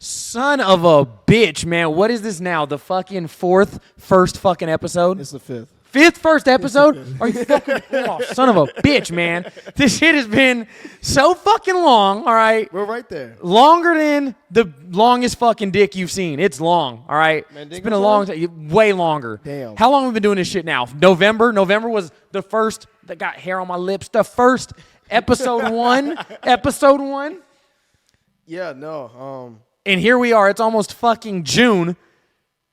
Son of a bitch, man. What is this now? The fucking first fucking episode? It's the fifth. First episode? Are you fucking son of a bitch, man. This shit has been so fucking long, all right? We're right there. Longer than the longest fucking dick you've seen. It's long, all right? It's been a long time. Way longer. Damn. How long have we been doing this shit now? November? November was the first that got hair on my lips. The first episode one. Episode one. Yeah, no. And here we are. It's almost fucking June.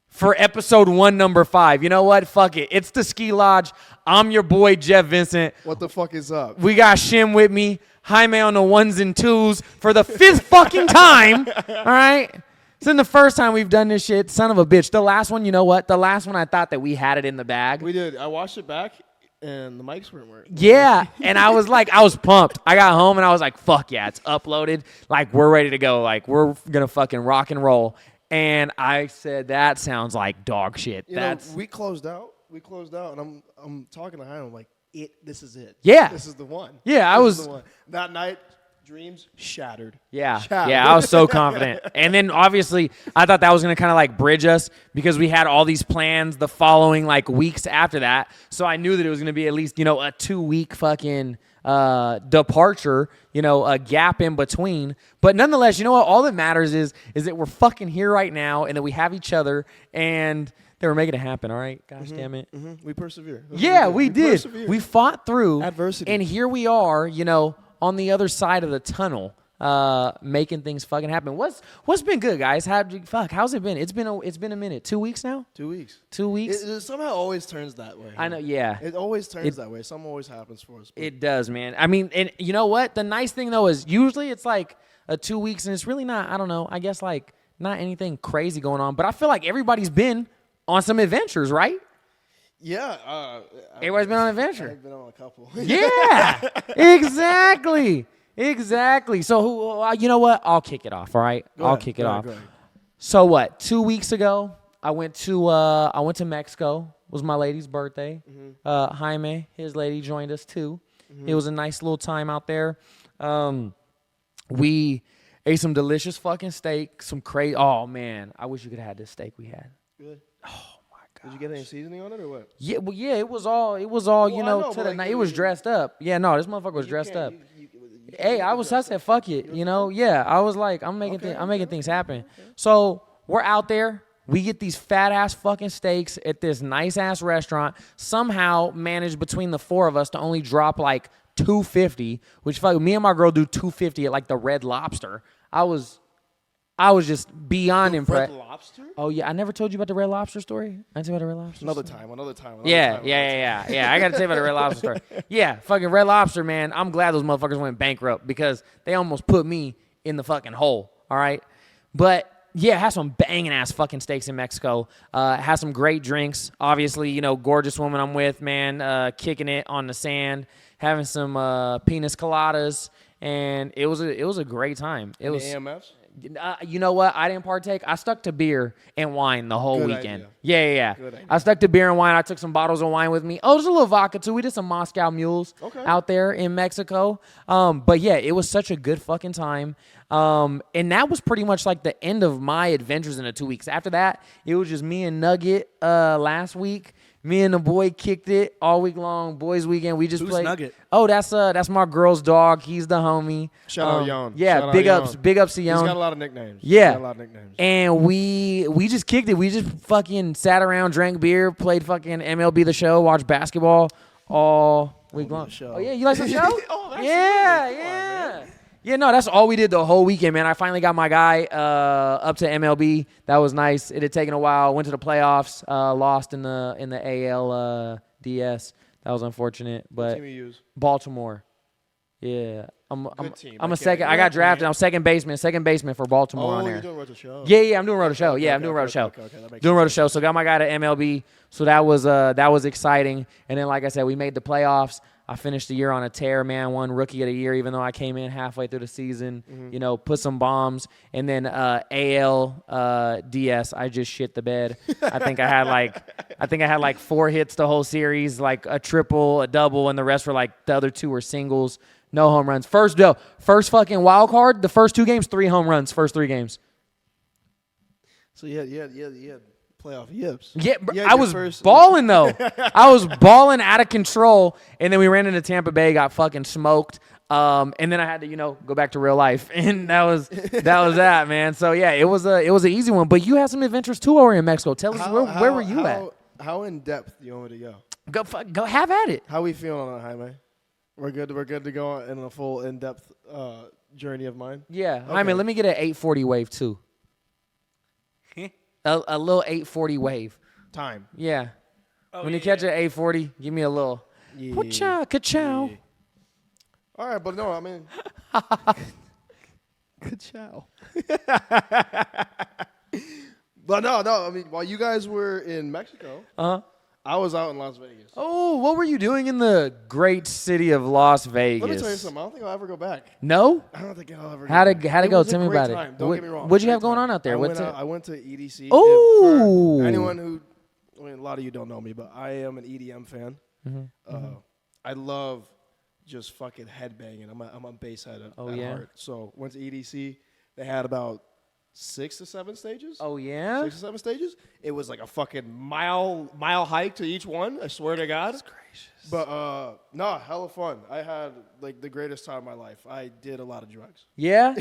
For episode 1, number 5. You know what? Fuck it. It's the Ski Lodge. I'm your boy, Jeff Vincent. What the fuck is up? We got Schim with me. Jaime on the 1s and 2s for the 5th fucking time. All right? It's been the first time we've done this shit. Son of a bitch. The last one, you know what? The last one I thought that we had it in the bag. We did. I watched it back, and the mics weren't working. Yeah. And I was like, I was pumped. I got home, and I was like, fuck yeah, it's uploaded. Like, we're ready to go. Like, we're going to fucking rock and roll. And I said, that sounds like dog shit. You know, we closed out, and I'm talking to Jaime. I'm like, this is it. Yeah. This is the one. Yeah, I was. That night, dreams shattered. Yeah. Yeah, I was so confident. And then, obviously, I thought that was going to kind of, like, bridge us because we had all these plans the following, like, weeks after that. So I knew that it was going to be at least, a 2-week fucking departure, a gap in between. But nonetheless, you know what? All that matters is that we're fucking here right now and that we have each other and that we're making it happen, all right? Gosh damn it. Mm-hmm. We persevere. Yeah, we did. Persevered. We fought through adversity. And here we are, on the other side of the tunnel, making things fucking happen. What's been good, guys? How's it been? It's been a minute. 2 weeks now? 2 weeks. 2 weeks? It somehow always turns that way. I know, yeah. It always turns that way. Something always happens for us. It does, man. I mean, and you know what? The nice thing, though, is usually it's like 2 weeks, and it's really not, I don't know, I guess like not anything crazy going on. But I feel like everybody's been on some adventures, right? Yeah. Everybody's been on an adventure. I've been on a couple. Yeah, exactly. So, you know what? I'll kick it off, all right? I'll kick it off. Go ahead. So what? 2 weeks ago, I went to Mexico. It was my lady's birthday. Mm-hmm. Jaime, his lady, joined us too. Mm-hmm. It was a nice little time out there. We ate some delicious fucking steak, some crazy. Oh man, I wish you could have had this steak we had. Good. Oh my god. Did you get any seasoning on it or what? Yeah, well, yeah, it was all well, to the night. It was dressed up. Yeah, no, this motherfucker was dressed up. Hey, I said, fuck it, Yeah, I was like, I'm making things happen. Okay. So we're out there. We get these fat ass fucking steaks at this nice ass restaurant. Somehow managed between the four of us to only drop like $250, which me and my girl do $250 at like the Red Lobster. I was just beyond impressed. Red Lobster? Oh yeah, I never told you about the Red Lobster story. I told you about the Red Lobster. Another time. Yeah. I gotta tell you about the Red Lobster story. Yeah, fucking Red Lobster, man. I'm glad those motherfuckers went bankrupt because they almost put me in the fucking hole. All right, but yeah, had some banging ass fucking steaks in Mexico. Had some great drinks. Obviously, gorgeous woman I'm with, man, kicking it on the sand, having some pinas coladas, and it was a great time. It was AMFs. You know what? I didn't partake. I stuck to beer and wine the whole weekend. Idea. Yeah. Good idea. I stuck to beer and wine. I took some bottles of wine with me. Oh, there's a little vodka too. We did some Moscow Mules out there in Mexico. But yeah, it was such a good fucking time. And that was pretty much like the end of my adventures in the 2 weeks. After that, it was just me and Nugget last week. Me and the boy kicked it all week long. Boys weekend. We just Who's played. Nugget? Oh, that's my girl's dog. He's the homie. Shout out Yon. Yeah, Shout big out ups. Yon. Big ups to Yon. He's got a lot of nicknames. Yeah. And we just kicked it. We just fucking sat around, drank beer, played fucking MLB The Show, watched basketball all week long. Oh yeah, you like the show? Oh, that's yeah. Yeah, no, that's all we did the whole weekend, man. I finally got my guy up to MLB. That was nice. It had taken a while. Went to the playoffs. Lost in the AL DS. That was unfortunate. But what team you use? Baltimore. Yeah. Good team. I'm a second. I got drafted. I'm second baseman for Baltimore on there. You're doing Road to Show. Yeah, I'm doing Road to Show. Yeah, I'm doing Road to Show. Doing Road to Show. So got my guy to MLB. So that was exciting. And then, like I said, we made the playoffs. I finished the year on a tear, man. Won Rookie of the Year, even though I came in halfway through the season. Mm-hmm. Put some bombs, and then AL DS. I just shit the bed. I think I had like 4 hits the whole series, like a triple, a double, and the rest were like the other 2 were singles. No home runs. First fucking wild card. The first 2 games, 3 home runs. First 3 games. So you had playoff yips. Yeah, You had I your was first- balling though. I was balling out of control, and then we ran into Tampa Bay, got fucking smoked. And then I had to, go back to real life, and that was that, man. So yeah, it was an easy one. But you had some adventures too over in Mexico. Tell us where were you at? How in depth do you want me to Go go? go have at it. How we feeling on it, Jaime? We're good. We're good to go in a full in depth journey of mine. Yeah, Okay. I mean, let me get an 840 wave too. a little 840 wave. Time. Yeah. When you catch an 840, give me a little. Yeah. Ka-chow. Yeah. All right, but no, I mean. Good chow. But no. I mean, while you guys were in Mexico, I was out in Las Vegas. Oh, what were you doing in the great city of Las Vegas? Let me tell you something. I don't think I'll ever go back. No? I don't think I'll ever. How'd it go? Was a Tell me great about time. it. Don't get me wrong. What'd you have Great going time. on out there? I went to EDC. Oh. For anyone who, a lot of you don't know me, but I am an EDM fan. I love just fucking headbanging. I'm a bass head at heart. So went to EDC. They had about 6 to 7 stages. Oh yeah. 6 to 7 stages. It was like a fucking mile hike to each one. I swear to God. That's gracious. But no, hella fun. I had like the greatest time of my life. I did a lot of drugs. Yeah?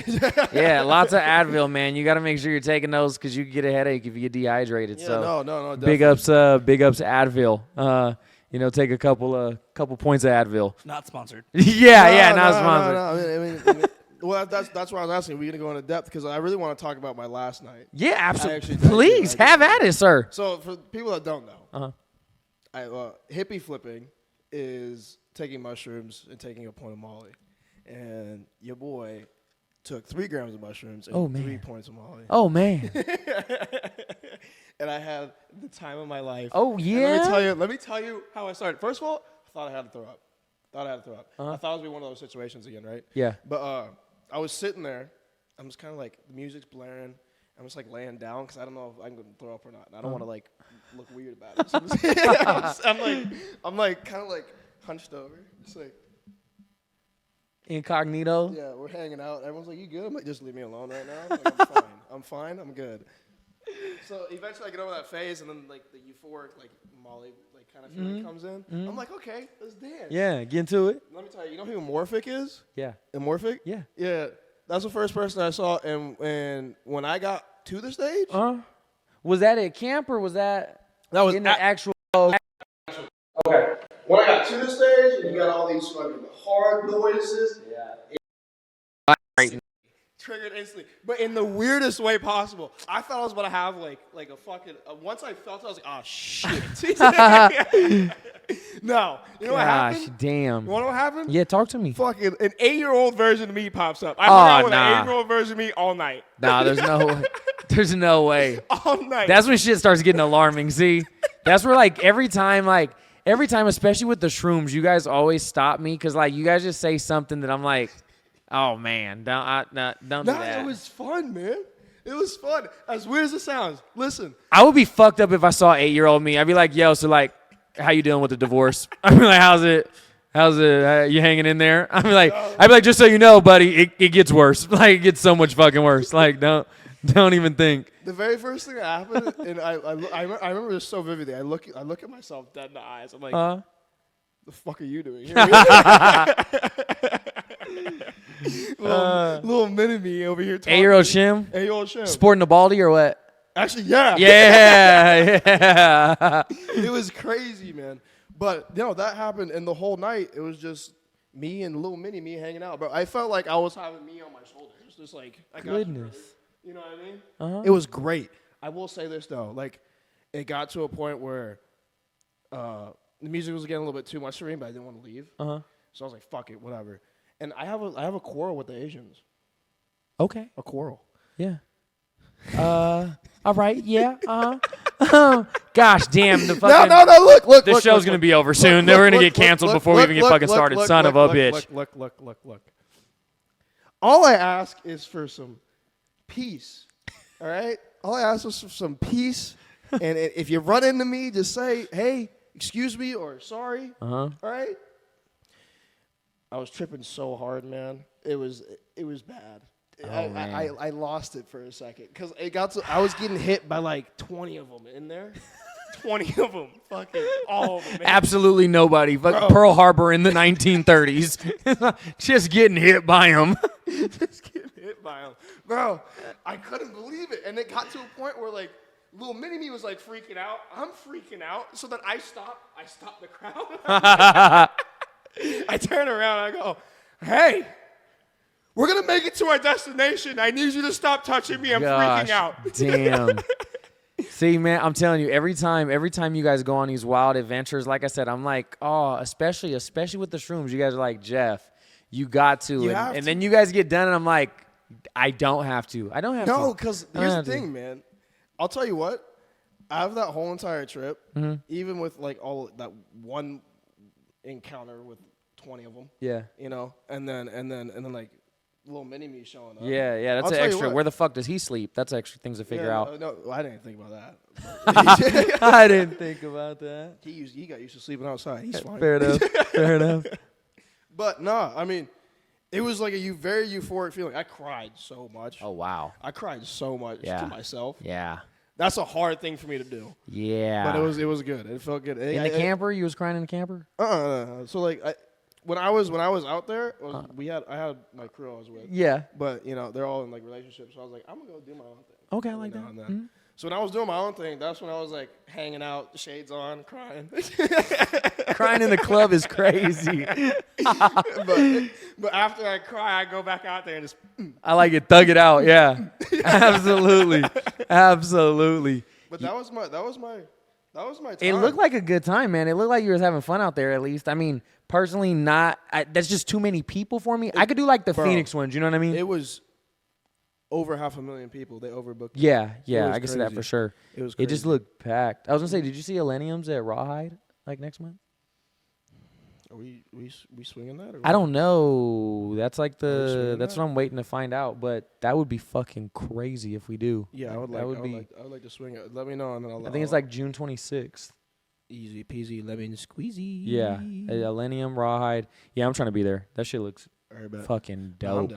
Yeah, lots of Advil, man. You got to make sure you're taking those because you can get a headache if you get dehydrated. Yeah, so no. big ups Advil. Take a couple points of Advil. Not sponsored. Yeah, not sponsored. No. I mean, well, that's why I was asking. We're gonna go into depth because I really want to talk about my last night. Yeah, absolutely. actually- Please have at it, sir. So for people that don't know, hippie flipping is taking mushrooms and taking a point of Molly, and your boy took 3 grams of mushrooms and 3 points of Molly. Oh man. And I had the time of my life. Oh yeah. And let me tell you how I started. First of all, I thought I had to throw up. I thought it was gonna be one of those situations again, right? Yeah. But I was sitting there. I'm just kind of like the music's blaring. I'm just like laying down because I don't know if I'm gonna throw up or not. And I don't want to like look weird about it. So I'm like kind of like hunched over, just like Incognito. yeah. We're hanging out. Everyone's like, "You good?" I'm like, "Just leave me alone right now." I'm like, I'm fine. I'm fine. I'm good. So eventually I get over that phase, and then like the euphoric like Molly like kind of feeling comes in. I'm like, okay, let's dance. Yeah, get into it. Let me tell you, you know who Morphic is? Yeah. Morphic? Yeah. Yeah. That's the first person I saw, and when I got to the stage, Was that at camp or was that was in the actual? okay. When I got to the stage, and you got all these fucking hard noises. Yeah. Triggered instantly, but in the weirdest way possible. I thought I was about to have like a fucking. Once I felt it, I was like, oh shit. No, you know what happened? Gosh, damn. You want to know what happened? Yeah, talk to me. Fucking an 8-year-old version of me pops up. I hung out with an 8-year-old version of me all night. Nah, there's no way. All night. That's when shit starts getting alarming. See, that's where every time, especially with the shrooms, you guys always stop me because you guys just say something that I'm like, oh man, don't do that. It was fun, man. It was fun. As weird as it sounds, listen. I would be fucked up if I saw 8-year-old me. I'd be like, yo, so how you dealing with the divorce? I'd be like, how's it? You hanging in there? I'd be like, just so you know, buddy, it gets worse. It gets so much fucking worse. Don't even think. The very first thing that happened, and I remember this so vividly. I look at myself dead in the eyes. I'm like, the fuck are you doing here? little mini me over here talking. 8-year-old Schim? 8-year-old Schim. Sporting the baldy or what? Actually, yeah. Yeah. It was crazy, man. But, that happened, and the whole night, it was just me and little mini me hanging out. But I felt like I was having me on my shoulders. Just like, I got Goodness. you know what I mean? It was great. I will say this, though. It got to a point where the music was getting a little bit too much for me, but I didn't want to leave. So I was like, fuck it, whatever. And I have a quarrel with the Asians. Okay. A quarrel. Yeah. All right. Yeah. Gosh damn. The fucking, No. Look. The show's going to be over soon. We're going to get canceled before we even get fucking started. Son of a bitch. Look. All I ask is for some peace. All right? All I ask is for some peace. And if you run into me, just say, hey, excuse me or sorry. All right? I was tripping so hard, man. It was bad. I lost it for a second because I was getting hit by like 20 of them in there. 20 of them, fucking all of them. Man. Absolutely nobody. But Pearl Harbor in the 1930s, just getting hit by them. Just getting hit by them, bro. I couldn't believe it, and it got to a point where like little mini me was like freaking out. I'm freaking out, so then I stop the crowd. I turn around, and I go, "Hey, we're gonna make it to our destination. I need you to stop touching me. I'm freaking out." Damn. See, man, I'm telling you, every time you guys go on these wild adventures, like I said, I'm like, oh, especially with the shrooms, you guys are like, Jeff, you got to. And then you guys get done, and I'm like, I don't have to. I don't have to. No, because here's the thing, man. I'll tell you what. Out of that whole entire trip, even with like all that one encounter with 20 of them, you know, and then like little mini me showing up. Yeah, that's an extra. Where the fuck does he sleep? That's extra things to figure out. No, I didn't think about that. I didn't think about that. He got used to sleeping outside. He's fine. Fair enough. But no, I mean, it was like a very euphoric feeling. I cried so much. Oh wow. I cried so much to myself. Yeah. That's a hard thing for me to do. Yeah. But it was good. It felt good. In the camper, you was crying in the camper? So like when I was out there, I had my crew I was with. Yeah. But you know, they're all in like relationships. So I was like, I'm gonna go do my own thing. Okay, I like that. Mm-hmm. So when I was doing my own thing, that's when I was like hanging out, shades on, crying. Crying in the club is crazy. but after I cry, I go back out there and just. I like it, thug it out. Yeah. Absolutely. But that was my time. It looked like a good time, man. It looked like you was having fun out there. At least, I mean, personally, that's just too many people for me. I could do like the Phoenix ones. You know what I mean? It was over 500,000 people. They overbooked. Yeah, I can see that for sure. It was crazy. It just looked packed. I was gonna say, did you see Millenniums at Rawhide like next month? Are we swinging that? Or I don't know. That's like that's what I'm waiting to find out. But that would be fucking crazy if we do. Yeah, I would like to swing it. Let me know, and then I think it's like June 26th. Easy peasy, lemon squeezy. Yeah, Millennium Rawhide. Yeah, I'm trying to be there. That shit looks fucking dope.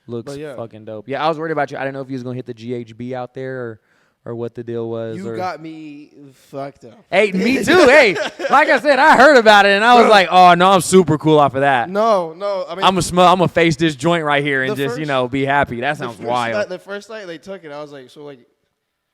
Looks fucking dope. Yeah, I was worried about you. I didn't know if you was gonna hit the GHB out there or what the deal was. You got me fucked up. Hey, me too. Hey, like I said, I heard about it and I was like, oh no, I'm super cool off of that. No. I mean, I'm gonna face this joint right here and just be happy. That sounds wild. The first night they took it, I was like,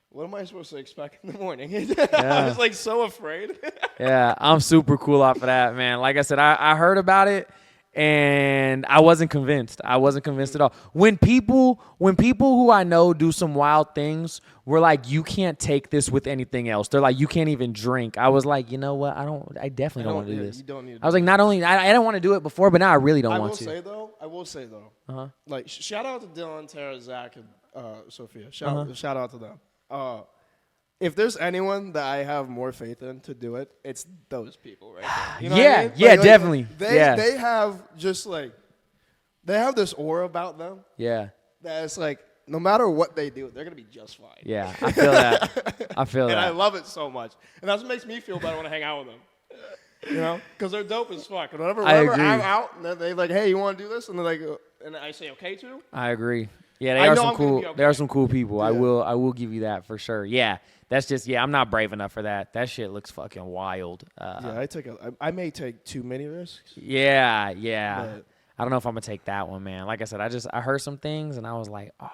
what am I supposed to expect in the morning? I was like so afraid. Yeah, I'm super cool off of that, man. Like I said, I heard about it. And I wasn't convinced. I wasn't convinced at all. When people who I know do some wild things, we're like, you can't take this with anything else. They're like, you can't even drink. I was like, you know what? I definitely don't want to do this. You don't need to I was like, not only I didn't want to do it before, but now I really don't want to. I will say though. Like shout out to Dylan, Tara, Zach, and Sophia. Shout out to them. If there's anyone that I have more faith in to do it, it's those people right there. You know what I mean? Definitely. They have just like, they have this aura about them. Yeah. That's like, no matter what they do, they're going to be just fine. Yeah, I feel that. And I love it so much. And that's what makes me feel better when I hang out with them. You know? Because they're dope as fuck. And whenever I'm out, and they're like, hey, you want to do this? And they're like, and I say okay to. I agree. Yeah, they are some cool. There are some cool people. Yeah. I will give you that for sure. Yeah. That's just, I'm not brave enough for that. That shit looks fucking wild. I may take too many risks. Yeah. But I don't know if I'm going to take that one, man. Like I said, I heard some things and I was like, oh,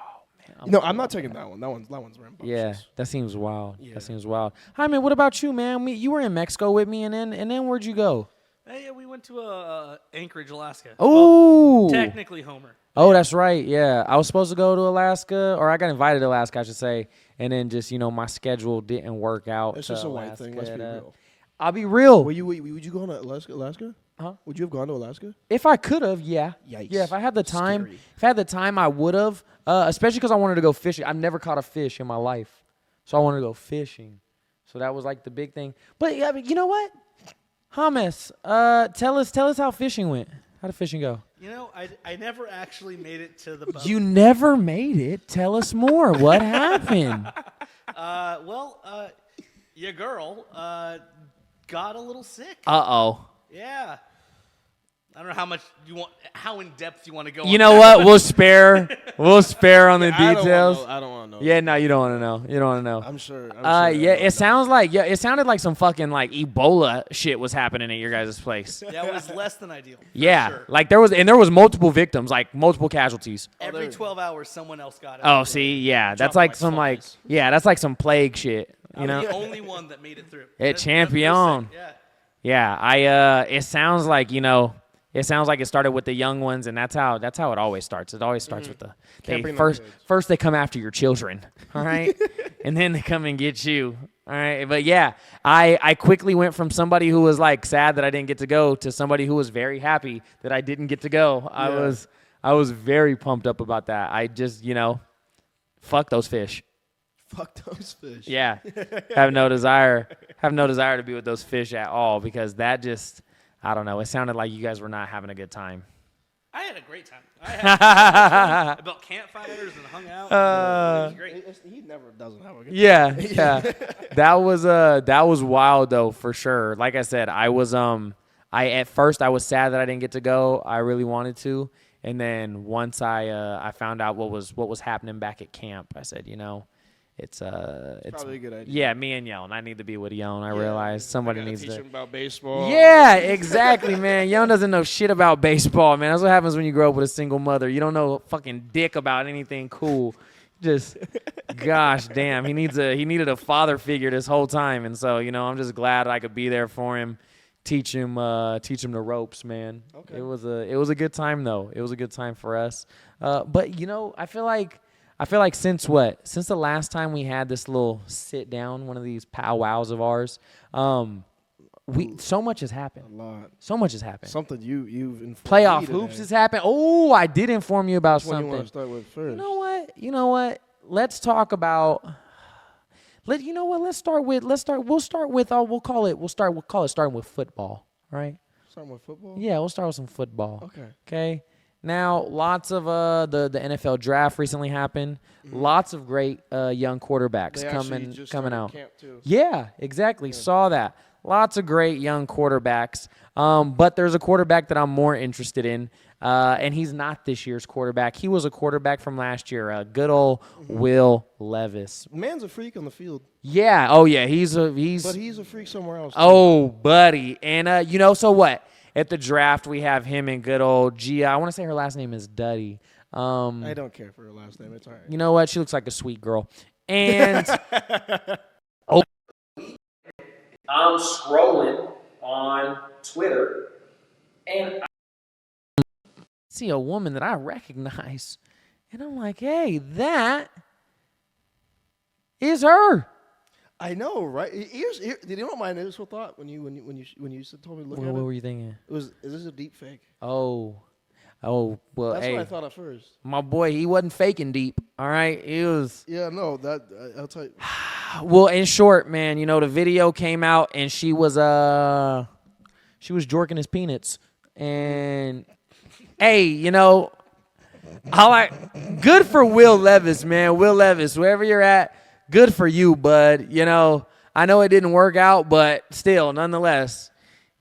man. I'm not taking that one. That one's rambunctious. Yeah, that seems wild. Yeah. That seems wild. Hi, man, what about you, man? You were in Mexico with me and then where'd you go? Yeah, we went to Anchorage, Alaska. Oh. Well, technically Homer. Oh, that's right. Yeah. I was supposed to go to Alaska, or I got invited to Alaska, I should say. And then just, my schedule didn't work out. It's just a white thing. Let's be real. I'll be real. Would you go to Alaska? Huh? Would you have gone to Alaska? If I could have, yeah. Yikes. Yeah, if I had the time, I would have. Especially because I wanted to go fishing. I've never caught a fish in my life. So I wanted to go fishing. So that was like the big thing. But yeah, you know what? Hummus, tell us how fishing went. How'd the fishing go? I never actually made it to the boat. You never made it? Tell us more. What happened? Your girl got a little sick. Uh-oh. Yeah. I don't know how much you want, how in depth you want to go. You know what? We'll spare on the I details. I don't want to know. Yeah, no, you don't want to know. You don't want to know. I'm sure. Yeah, it sounded like some fucking like Ebola shit was happening at your guys' place. That was less than ideal. Yeah, sure. like there was multiple victims, like multiple casualties. Every 12 hours, someone else got it. Oh, see, yeah, that's like some like that's like some plague shit. You know, the only one that made it through. Champion. Yeah, it sounds like it sounds like it started with the young ones, and that's how it always starts. It always starts with first they come after your children, all right, and then they come and get you, all right. But yeah, I quickly went from somebody who was like sad that I didn't get to go to somebody who was very happy that I didn't get to go. Yeah. I was very pumped up about that. I just fuck those fish. Fuck those fish. Yeah, have no desire to be with those fish at all because that just. I don't know. It sounded like you guys were not having a good time. I had a great time. I had about campfires and hung out. It was great. He never doesn't have a good time. Yeah. That was wild though for sure. Like I said, at first I was sad that I didn't get to go. I really wanted to, and then once I found out what was happening back at camp, I said, it's probably a good idea. Yeah, me and Yellen. I need to be with Yellen. I realized somebody needs to teach him about baseball. Yeah, exactly, man. Yellen doesn't know shit about baseball, man. That's what happens when you grow up with a single mother. You don't know fucking dick about anything cool. Just, gosh damn, he needed a father figure this whole time, and so I'm just glad I could be there for him, teach him the ropes, man. Okay. It was a good time though. It was a good time for us. But I feel like since the last time we had this little sit down, one of these powwows of ours, so much has happened. A lot. So much has happened. Something you've informed Playoff me hoops today. has happened. Oh, I did inform you about Which one something. you want to start with first? You know what? Let's talk about. We'll start starting with football. All right. Starting with football. Yeah, we'll start with some football. Okay. Now, lots of the NFL draft recently happened. Mm-hmm. Lots of great young quarterbacks coming out. Camp too. Yeah, exactly. Yeah. Saw that. Lots of great young quarterbacks. But there's a quarterback that I'm more interested in, and he's not this year's quarterback. He was a quarterback from last year. Good old Will Levis. Man's a freak on the field. Yeah. Oh yeah. But he's a freak somewhere else. Too. Oh, buddy. And so what? At the draft, we have him and good old Gia. I want to say her last name is Duddy. I don't care for her last name. It's all right. You know what? She looks like a sweet girl. And I'm scrolling on Twitter, and I see a woman that I recognize. And I'm like, hey, that is her. I know, right? Did you know what my initial thought when you told me to look at it? What were you thinking? Is this a deep fake? Oh, well, that's hey, what I thought at first. My boy, he wasn't faking deep. All right, he was. Yeah, no, I'll tell you. Well, in short, man, the video came out and she was jorking his peanuts, and hey, good for Will Levis, man. Will Levis, wherever you're at. Good for you, bud. I know it didn't work out, but still, nonetheless,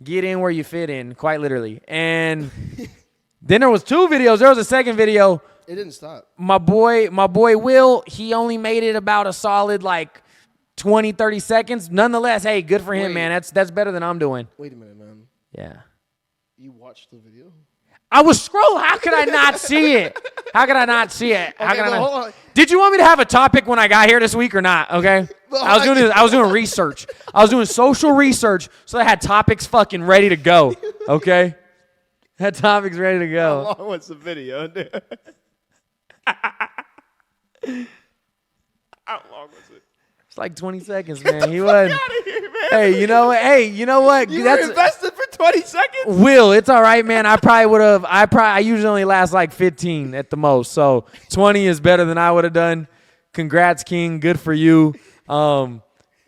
get in where you fit in, quite literally. And then there was 2 videos. There was a second video. It didn't stop. My boy Will, he only made it about a solid 20, 30 seconds. Nonetheless, hey, good for him, man. That's better than I'm doing. Wait a minute, man. Yeah. You watched the video? I was scrolling. How could I not see it? Hold on. Did you want me to have a topic when I got here this week or not? Okay. I was doing research. I was doing social research, so I had topics fucking ready to go. Okay. Had topics ready to go. How long was the video, dude? How long was it? It's like 20 seconds, man. He wasn't. Get out of here, man. Hey, you know what? You were invested for 20 seconds? Will, it's all right, man. I usually only last 15 at the most. So 20 is better than I would have done. Congrats, King. Good for you.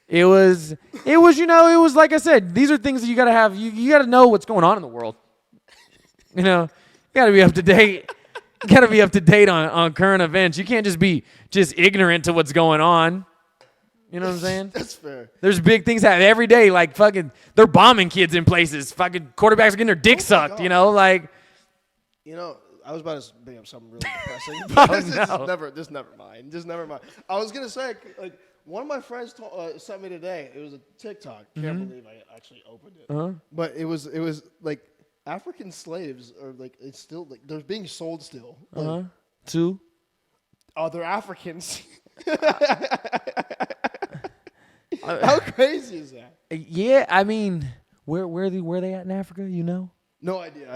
It was like I said, these are things that you got to have. You got to know what's going on in the world. You got to be up to date. You got to be up to date on current events. You can't just be ignorant to what's going on. You know what I'm saying? That's fair. There's big things happening every day. Like fucking, they're bombing kids in places. Fucking quarterbacks are getting their dick sucked. You know, like. You know, I was about to bring up something really depressing. Just never mind. Just never mind. I was gonna say, like, one of my friends sent me today. It was a TikTok. Can't believe I actually opened it. But it was like African slaves are like it's still like they're being sold still. Like, To other Africans. How crazy is that? Yeah, I mean, where they at in Africa? You know? No idea.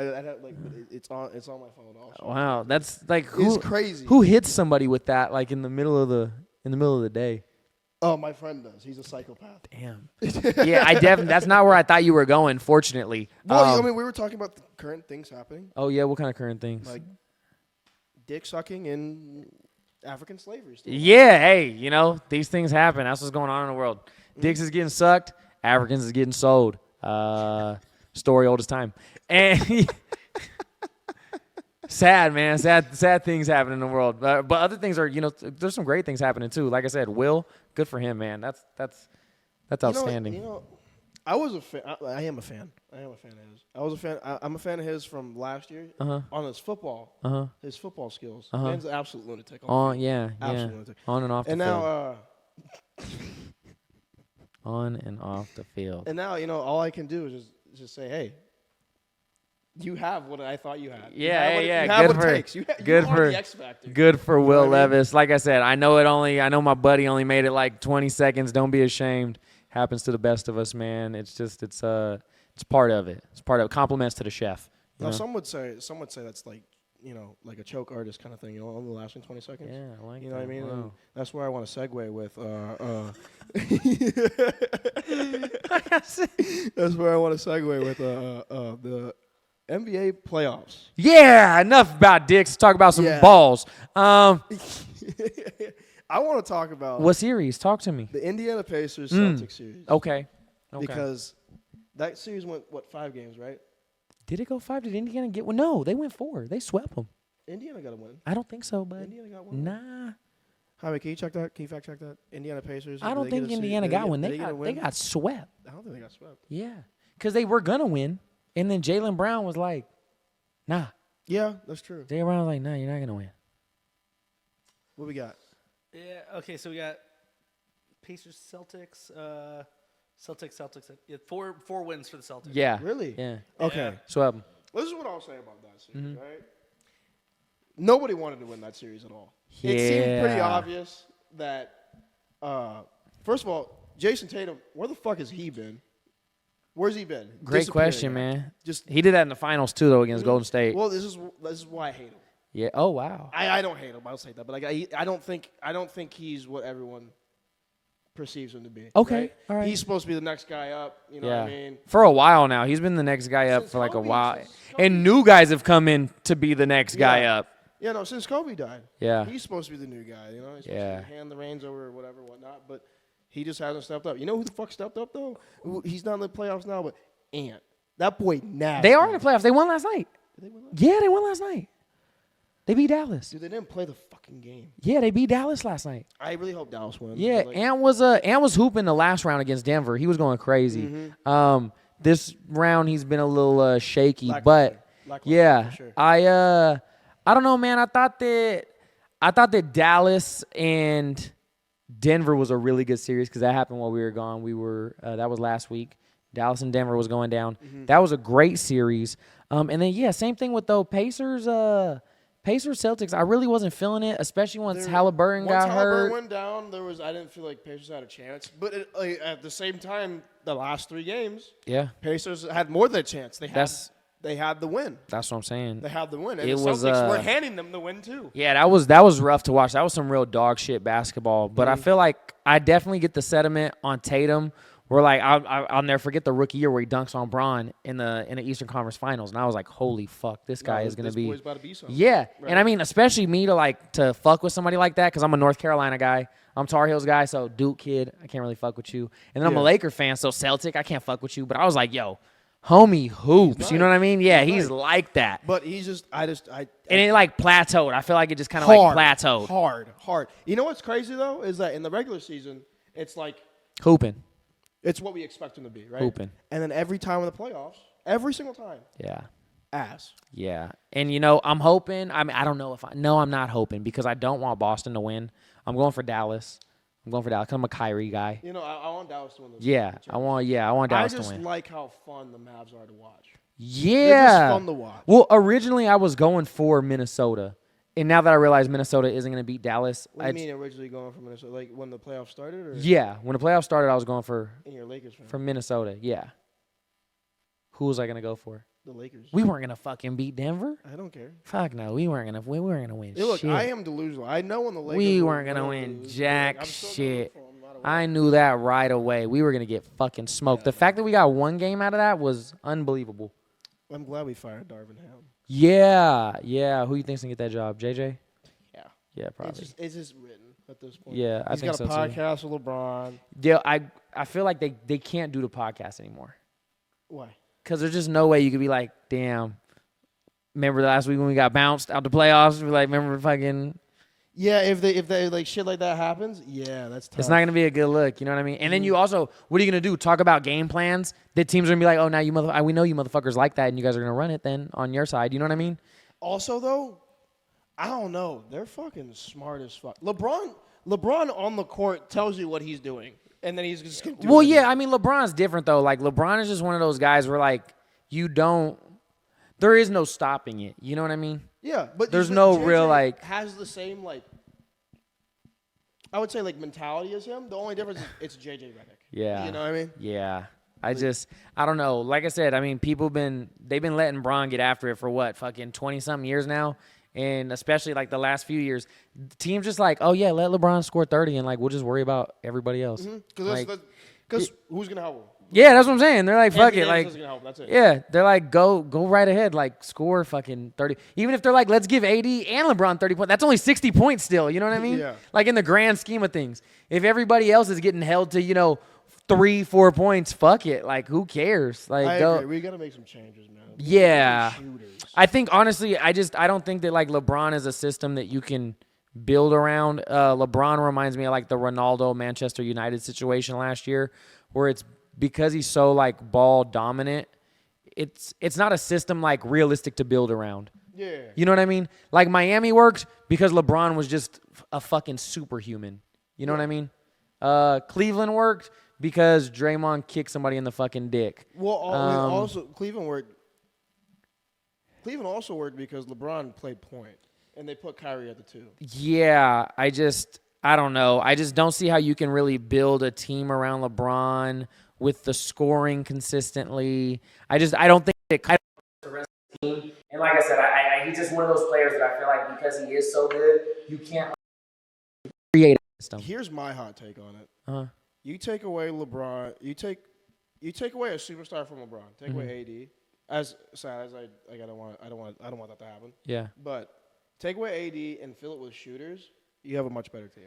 It's on my phone also. Wow, that's like it's crazy. Who hits somebody with that like in the middle of the day? Oh, my friend does. He's a psychopath. Damn. Yeah, I definitely. That's not where I thought you were going. Fortunately. Well, I mean, we were talking about the current things happening. Oh yeah, what kind of current things? Like dick sucking and African slavery. Still. Yeah, hey, you know these things happen. That's what's going on in the world. Dicks is getting sucked. Africans is getting sold. Story old as time. And sad, man. Sad things happen in the world. But other things are, there's some great things happening too. Like I said, Will, good for him, man. That's outstanding. I was a fan. I am a fan. I am a fan of his. I was a fan. I'm a fan of his from last year on his football. His football skills. Man's an absolute lunatic. Yeah. Lunatic. On and off the field. And now, on and off the field. And now, all I can do is just say, hey, you have what I thought you had. Yeah. You have what it takes. You are the X Factor. Good for Will Levis. Like I said, I know my buddy only made it like 20 seconds. Don't be ashamed. Happens to the best of us, man. It's part of it. It's part of it. Compliments to the chef. Now, some would say that's like, like a choke artist kind of thing, only lasting 20 seconds. Yeah, I like that. You know what I mean? Wow. And that's where I want to segue with. That's where I want to segue with the NBA playoffs. Yeah, enough about dicks. Talk about some balls. I want to talk about what series? Talk to me. The Indiana Pacers Celtics series. Okay. Because that series went 5 games, right? Did it go 5? Did Indiana get one? No, they went 4. They swept them. Indiana got a win. I don't think so, bud. Indiana got one. Nah. Jaime, can you check that? Can you fact check that? Indiana Pacers. I don't think Indiana got one. They got swept. I don't think they got swept. Yeah, because they were gonna win, and then Jaylen Brown was like, "Nah." Yeah, that's true. Jaylen Brown was like, "Nah, you're not gonna win." What we got? Yeah. Okay. So we got Pacers, Celtics. Celtics. Yeah, four wins for the Celtics. Yeah. Really? Yeah. Okay. Yeah. Swept them. This is what I'll say about that series, right? Nobody wanted to win that series at all. Yeah. It seemed pretty obvious that, first of all, Jason Tatum, where the fuck has he been? Where's he been? Great question, man. He did that in the finals too, though, against Golden State. Well, this is why I hate him. Yeah. Oh wow. I don't hate him. I'll say that, but I don't think he's what everyone perceives him to be. Okay. Right? All right. He's supposed to be the next guy up. You know what I mean? For a while now, he's been the next guy up for like a while, and new guys have come in to be the next guy up. Yeah, no, since Kobe died. Yeah. He's supposed to be the new guy, He's supposed to hand the reins over or whatnot, but he just hasn't stepped up. You know who the fuck stepped up, though? He's not in the playoffs now, but Ant. That boy nasty. They are in the playoffs. They won last night. Did they win last Yeah, they won last night. They beat Dallas. Dude, they didn't play the fucking game. Yeah, they beat Dallas last night. I really hope Dallas wins. Yeah, Ant was hooping the last round against Denver. He was going crazy. This round he's been a little shaky, but yeah, for sure. I don't know, man. I thought that Dallas and Denver was a really good series because that happened while we were gone. That was last week. Dallas and Denver was going down. That was a great series. And then same thing with Pacers Celtics. I really wasn't feeling it, especially once Halliburton got hurt. Once Halliburton went down, I didn't feel like Pacers had a chance. But at the same time, the last 3 games, Pacers had more than a chance. They had the win. That's what I'm saying. They had the win, and the Celtics were handing them the win too. Yeah, that was rough to watch. That was some real dog shit basketball. But I feel like I definitely get the sentiment on Tatum. Where I'll never forget the rookie year where he dunks on Bron in the Eastern Conference Finals, and I was like, holy fuck, this guy is gonna be. Boy's about to be something. Yeah, right. And I mean, especially me to fuck with somebody like that because I'm a North Carolina guy. I'm Tar Heels guy, so Duke kid, I can't really fuck with you. And then I'm a Laker fan, so Celtic, I can't fuck with you. But I was like, yo, homie hoops. Nice. You know what I mean? Yeah, he's like that. But he's just, and it like plateaued. I feel like it just kind of like plateaued. Hard. You know what's crazy though is that in the regular season, it's like Hooping. It's what we expect him to be, right? Hooping. And then every time in the playoffs, every single time, Yeah. ass. Yeah. And, I'm hoping. I mean, I don't know if no, I'm not hoping because I don't want Boston to win. I'm going for Dallas. I'm a Kyrie guy. I want Dallas to win this. Yeah. I want Dallas to win. I just like how fun the Mavs are to watch. Yeah. They're just fun to watch. Well, originally I was going for Minnesota. And now that I realize Minnesota isn't going to beat Dallas. What do you mean originally going for Minnesota? Like when the playoffs started? Or? Yeah. When the playoffs started, I was going for And you're a Lakers fan. from Minnesota. Yeah. Who was I going to go for? The Lakers. We weren't going to fucking beat Denver. I don't care. Fuck no. We weren't going to win Hey, look, shit. I am delusional. I know when the Lakers We weren't going to win lose, jack I'm still shit. gonna root for 'em, no matter what. I knew that right away. We were going to get fucking smoked. The fact that we got one game out of that was unbelievable. I'm glad we fired Darvin Ham. Yeah. Yeah. Who you think's going to get that job? JJ? Yeah. Yeah, probably. It's just written at this point. Yeah, I He's think got so a too. podcast with LeBron. Yeah, I feel like they can't do the podcast anymore. Why? Because there's just no way you could be like, damn, remember last week when we got bounced out the playoffs? We're like, remember fucking. Yeah, if they like shit like that happens, yeah, that's tough. It's not going to be a good look. You know what I mean? And then you also, what are you going to do? Talk about game plans that teams are going to be like, oh, now we know you motherfuckers like that and you guys are going to run it then on your side. You know what I mean? Also, though, I don't know. They're fucking smart as fuck. LeBron on the court tells you what he's doing, and then he's just going to do it. Well, yeah, I mean, LeBron's different, though. Like, LeBron is just one of those guys where, like, there is no stopping it. You know what I mean? Yeah, but there's no JJ real, like. has the same, like, I would say, like, mentality as him. The only difference is it's JJ Redick. Yeah. You know what I mean? Yeah. I don't know. Like I said, I mean, they've been letting Bron get after it for what, fucking 20-something years now? And especially, like, the last few years, the team's just like, oh, yeah, let LeBron score 30, and, like, we'll just worry about everybody else. Because who's going to help him? Yeah, that's what I'm saying. They're like, fuck Anthony it. Davis Like, is gonna help. That's it. Yeah, they're like, go right ahead. Like, score fucking 30. Even if they're like, let's give AD and LeBron 30 points. That's only 60 points still. You know what I mean? Yeah. Like, in the grand scheme of things. If everybody else is getting held to, 3-4 points, fuck it. Like, who cares? Like, I agree. We got to make some changes, man. Yeah. I think, honestly, I don't think that, like, LeBron is a system that you can build around. LeBron reminds me of, like, the Ronaldo Manchester United situation last year, where it's because he's so, like, ball dominant, it's not a system, like, realistic to build around. Yeah. You know what I mean? Like, Miami worked because LeBron was just a fucking superhuman. You know what I mean? Cleveland worked because Draymond kicked somebody in the fucking dick. Well, also Cleveland worked. Cleveland also worked because LeBron played point, and they put Kyrie at the 2. Yeah, I don't know. I just don't see how you can really build a team around LeBron with the scoring consistently. I don't think it kind of the rest of the team. And like I said, he's just one of those players that I feel like because he is so good, you can't create a system. Here's my hot take on it. Uh-huh. You take away LeBron, you take away a superstar from LeBron. Take away AD. As sad as I don't want that to happen. Yeah. But take away AD and fill it with shooters, you have a much better team.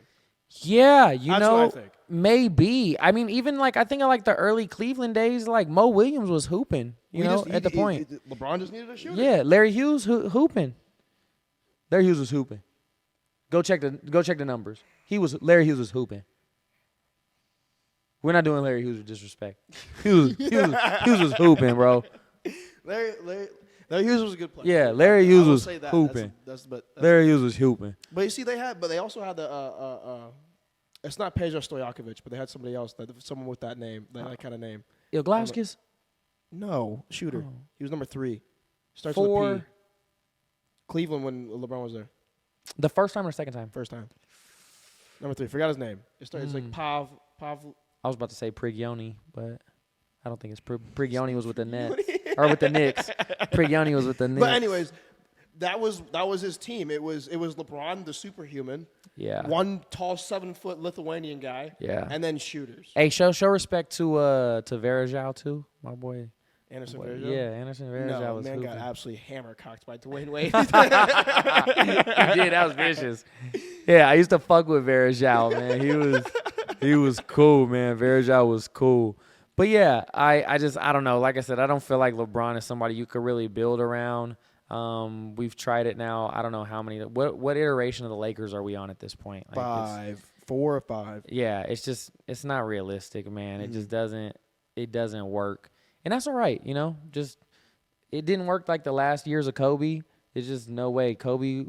Yeah, That's what I think. Maybe. I mean, even like I think of like the early Cleveland days, like Mo Williams was hooping, at the point. LeBron just needed a shooter. Yeah, Larry Hughes hooping. Larry Hughes was hooping. Go check the numbers. Larry Hughes was hooping. We're not doing Larry Hughes with disrespect. He was hooping, bro. Larry Hughes was a good player. Yeah, Larry Hughes was hooping. Larry Hughes was hooping. But you see, they also had the it's not Peja Stojakovic, but they had somebody else, someone with that name, that kind of name. Ilgauskas? No, shooter. Oh. He was number 3. Starts 4. with a P. Cleveland when LeBron was there. The first time or second time? First time. Number 3. Forgot his name. It's like Pav. I was about to say Prigioni, but I don't think it's Prigioni was with the Nets or with the Knicks. Prigioni was with the Knicks. But anyways, that was his team. It was LeBron, the superhuman. Yeah. One tall 7-foot Lithuanian guy. Yeah. And then shooters. Hey, show respect to Varejao too, my boy. Anderson Varejao? Yeah, Anderson Varejao was man hooping. got absolutely hammer-cocked by Dwayne Wade. He did. That was vicious. Yeah, I used to fuck with Varejao, man. He was cool, man. Varejao was cool. But yeah, I don't know. Like I said, I don't feel like LeBron is somebody you could really build around. We've tried it now. I don't know how many. What iteration of the Lakers are we on at this point? Like 4 or 5. Yeah, it's not realistic, man. It just doesn't work. And that's all right, just it didn't work like the last years of Kobe. It's just no way. Kobe,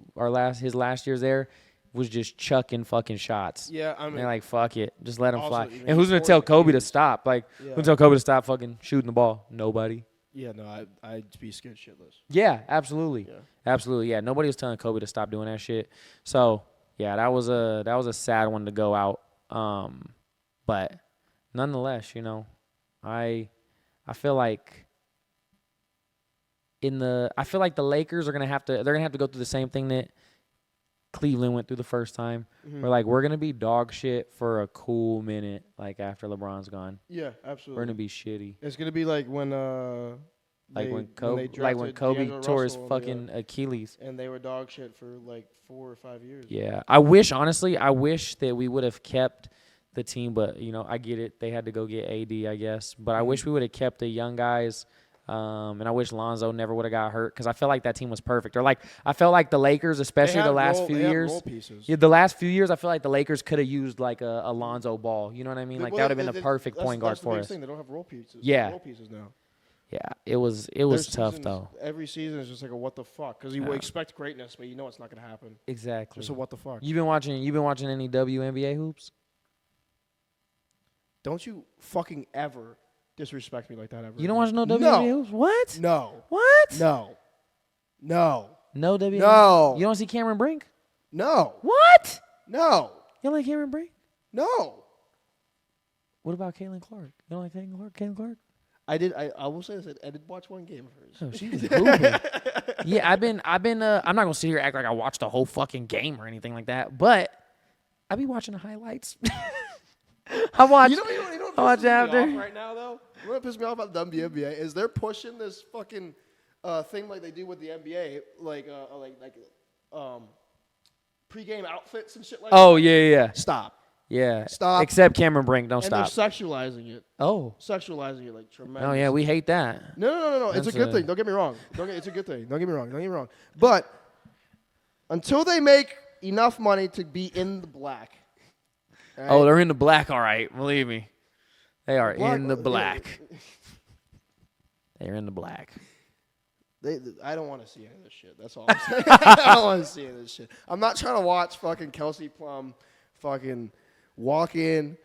his last years there was just chucking fucking shots. Yeah, I mean, they're like, fuck it. Just let him fly. even And who's going to tell Kobe to stop? Like, Yeah. who's going to tell Kobe to stop fucking shooting the ball? Nobody. Yeah, no, I'd be scared shitless. Yeah, absolutely. Yeah. Absolutely. Yeah, nobody was telling Kobe to stop doing that shit. So, yeah, that was a sad one to go out. But nonetheless, I feel like the Lakers are they're gonna have to go through the same thing that Cleveland went through the first time. We're gonna be dog shit for a cool minute, like after LeBron's gone. Yeah, absolutely. We're gonna be shitty. It's gonna be like when Kobe tore his fucking Achilles. And they were dog shit for like 4 or 5 years. Yeah, I wish that we would have kept the team, but I get it. They had to go get AD, I guess. But I wish we would have kept the young guys. And I wish Lonzo never would have got hurt because I felt like that team was perfect. Or I felt like the Lakers, especially the last few years. Yeah, the last few years, I feel like the Lakers could have used like a Lonzo Ball. You know what I mean? Like that would have been the perfect point guard for us. They don't have role pieces. Yeah. Role pieces now. Yeah, it was tough though. Every season is just like a what the fuck because you expect greatness, but you know it's not gonna happen. Exactly. Just a what the fuck. You've been watching any WNBA hoops? Don't you fucking ever disrespect me like that ever. You don't watch no WNBA hoops? What? No. What? No. No. No WNBA? No. You don't see Cameron Brink? No. What? No. You don't like Cameron Brink? No. What about Caitlin Clark? You don't like Caitlin Clark? I will say this. I did watch one game of hers. Oh, she was hooping. Yeah, I've been. I'm not gonna sit here and act like I watched the whole fucking game or anything like that, but I be watching the highlights. I watch. You know I watch after. Right now though, what pisses me off about the WNBA is they're pushing this fucking thing like they do with the NBA, like pregame outfits and shit like that. Oh yeah. Stop. Yeah. Stop. Except Cameron Brink, don't And stop. they're sexualizing it. Oh. Sexualizing it like tremendous. Oh yeah, we hate that. No. It's a good thing. Don't get me wrong. It's a good thing. Don't get me wrong. But until they make enough money to be in the black. Right? Oh, they're in the black, all right. Believe me. They are in the black. They're in the black. I don't want to see any of this shit. That's all I'm saying. I don't want to see any of this shit. I'm not trying to watch fucking Kelsey Plum fucking walk in,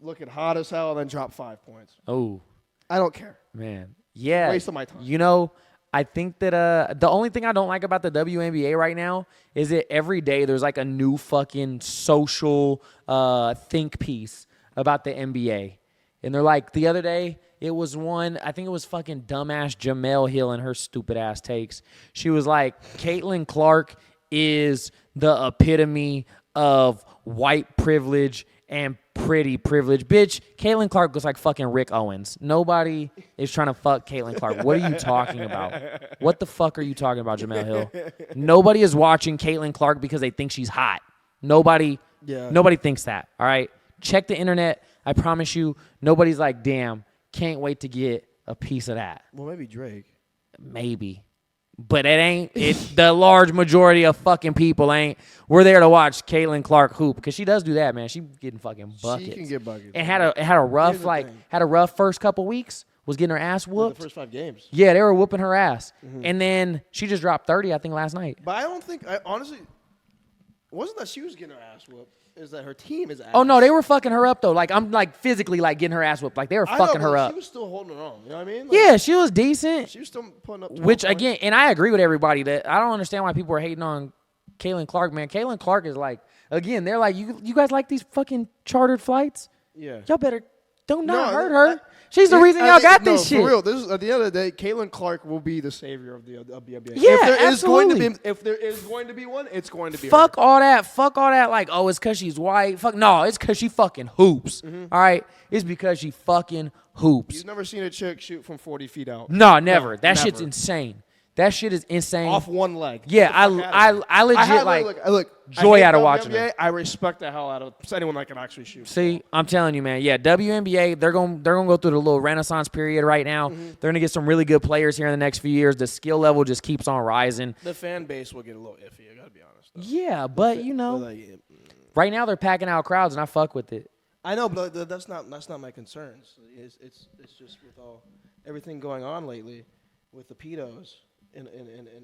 looking hot as hell, and then drop 5 points. Oh. I don't care. Man. Yeah. Waste of my time. I think that the only thing I don't like about the WNBA right now is that every day there's like a new fucking social think piece about the NBA. And they're like, the other day, it was I think it was fucking dumbass Jamel Hill and her stupid ass takes. She was like, Caitlin Clark is the epitome of white privilege and pretty privilege. Bitch, Caitlin Clark looks like fucking Rick Owens. Nobody is trying to fuck Caitlin Clark. What are you talking about? What the fuck are you talking about, Jamel Hill? Nobody is watching Caitlin Clark because they think she's hot. Nobody thinks that, all right? Check the internet. I promise you, nobody's like, damn, can't wait to get a piece of that. Well, maybe Drake. Maybe. But the large majority of fucking people ain't. We're there to watch Caitlin Clark hoop because she does do that, man. She getting fucking buckets. She can get buckets. And had a rough first couple weeks. Was getting her ass whooped. The first 5 games. Yeah, they were whooping her ass. Mm-hmm. And then she just dropped 30, I think, last night. But I don't think, honestly, wasn't that she was getting her ass whooped. Is that her team is ass. Oh, no, they were fucking her up, though. Like, I'm, like, physically, like, getting her ass whooped. Like, they were fucking her up. She was still holding her own. You know what I mean? Yeah, she was decent. She was still putting up 12 Which, points. again, and I agree with everybody that I don't understand why people are hating on Caitlin Clark, man. Caitlin Clark is like, again, they're like, you guys like these fucking chartered flights? Yeah. Y'all better not hurt her. She's the reason y'all got this shit. For real, this is, at the end of the day, Caitlin Clark will be the savior of the NBA. Yeah, If there is going to be one, it's going to be Fuck her. all that. Fuck all that. Like, oh, it's because she's white. Fuck no, it's because she fucking hoops. Mm-hmm. All right, it's because she fucking hoops. You've never seen a chick shoot from 40 feet out. No, never. That shit's insane. That shit is insane. Off one leg. Yeah, I legit look joy out of watching it. I respect the hell out of anyone that can actually shoot. See, I'm telling you, man. Yeah, WNBA, they're gonna go through the little renaissance period right now. Mm-hmm. They're gonna get some really good players here in the next few years. The skill level just keeps on rising. The fan base will get a little iffy. I gotta be honest. Though. Yeah, but Right now they're packing out crowds, and I fuck with it. I know, but that's not my concerns. It's just with everything going on lately, with the pedos and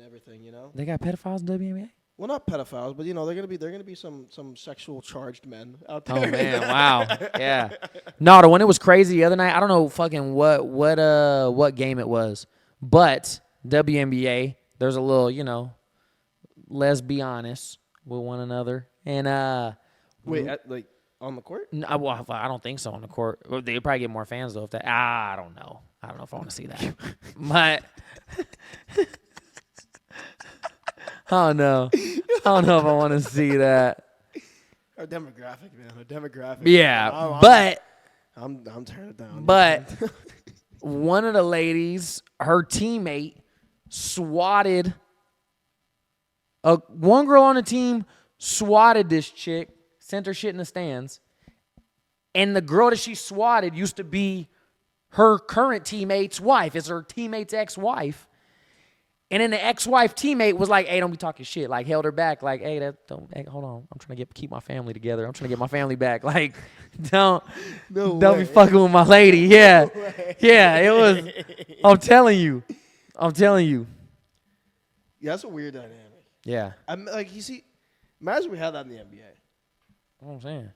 everything, you know. They got pedophiles in WNBA? Well, not pedophiles, but you know, they're gonna be some sexual charged men out there. Oh man, wow, yeah. No, the one that was crazy the other night. I don't know fucking what game it was, but WNBA. There's a little, you know, let's be honest with one another, and wait, like on the court? No, well, I don't think so on the court. They'd probably get more fans though if that. I don't know. I don't know if I want to see that, but. I don't know if I want to see that. Our demographic, man. Our demographic. Yeah, but I'm turning it down. But one of the ladies, her teammate, swatted. One girl on the team swatted this chick, sent her shit in the stands, and the girl that she swatted used to be her current teammate's wife. It's her teammate's ex-wife. And then the ex-wife teammate was like, "Hey, don't be talking shit." Like, held her back. Like, "Hey, hold on. I'm trying to keep my family together. I'm trying to get my family back. Like, don't be fucking with my lady." Yeah, yeah. It was. I'm telling you. Yeah, that's a weird dynamic. Yeah. I'm like, you see, imagine we had that in the NBA. What I'm saying.